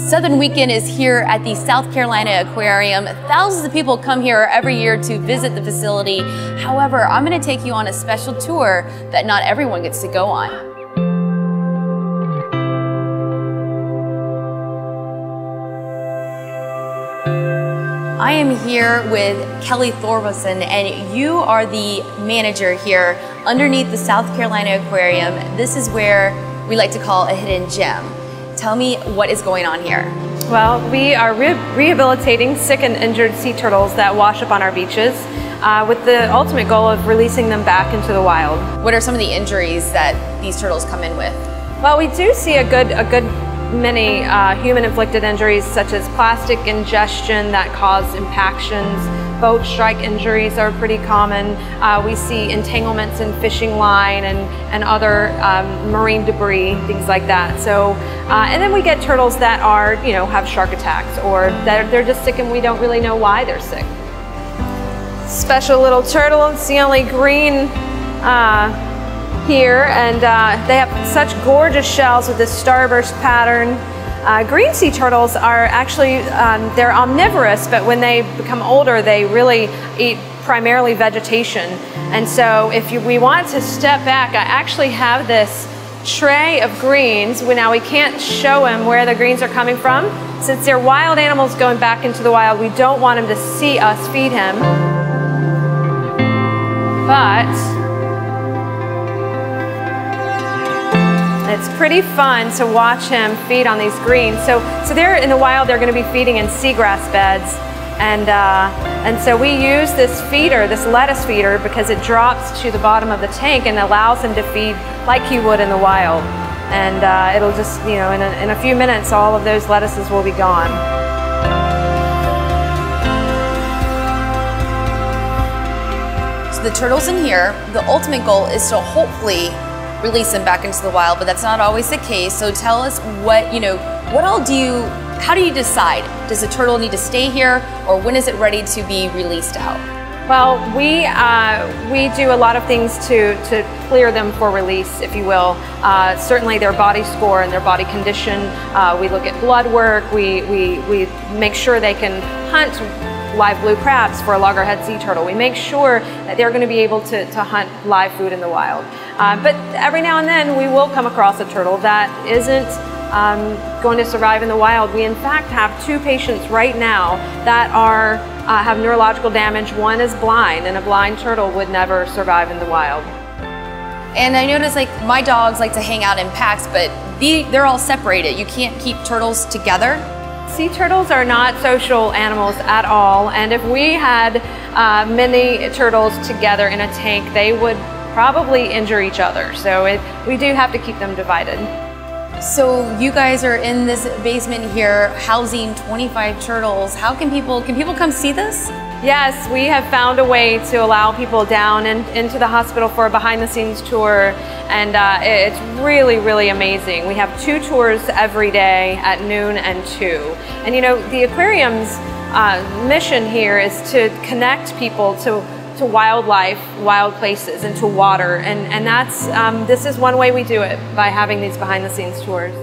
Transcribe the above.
Southern Weekend is here at the South Carolina Aquarium. Thousands of people come here every year to visit the facility. However, I'm going to take you on a special tour that not everyone gets to go on. I am here with Kelly Thorvaldson, and you are the manager here underneath the South Carolina Aquarium. This is where we like to call a hidden gem. Tell me what is going on here. Well, we are rehabilitating sick and injured sea turtles that wash up on our beaches with the ultimate goal of releasing them back into the wild. What are some of the injuries that these turtles come in with? Well, we do see a good many human-inflicted injuries, such as plastic ingestion that cause impactions. Boat strike injuries are pretty common. We see entanglements in fishing line and other marine debris, things like that. So, and then we get turtles that are, have shark attacks, or that they're just sick and we don't really know why they're sick. Special little turtle. It's the only green here, and they have such gorgeous shells with this starburst pattern. Green sea turtles are actually, they're omnivorous, but when they become older, they really eat primarily vegetation. And so if we want to step back, I actually have this tray of greens. Now we can't show them where the greens are coming from. Since they're wild animals going back into the wild, we don't want him to see us feed him. But it's pretty fun to watch him feed on these greens. So they're in the wild, they're going to be feeding in seagrass beds. And so we use this feeder, this lettuce feeder, because it drops to the bottom of the tank and allows him to feed like he would in the wild. And it'll just, in a few minutes, all of those lettuces will be gone. So the turtles in here, the ultimate goal is to hopefully release them back into the wild, but that's not always the case. So tell us how do you decide? Does the turtle need to stay here, or when is it ready to be released out? Well, we do a lot of things to clear them for release, if you will. Certainly their body score and their body condition. We look at blood work. We make sure they can hunt live blue crabs for a loggerhead sea turtle. We make sure that they're going to be able to hunt live food in the wild. But every now and then we will come across a turtle that isn't going to survive in the wild. We in fact have 2 patients right now that have neurological damage. One is blind, and a blind turtle would never survive in the wild. And I notice my dogs like to hang out in packs, but they're all separated. You can't keep turtles together. Sea turtles are not social animals at all, and if we had many turtles together in a tank, they would probably injure each other. So we do have to keep them divided. So you guys are in this basement here housing 25 turtles. How can people come see this? Yes, we have found a way to allow people down into the hospital for a behind-the-scenes tour, and it's really, really amazing. We have 2 tours every day at noon and 2. And the aquarium's mission here is to connect people to wildlife, wild places, and to water, and that's this is one way we do it, by having these behind-the-scenes tours.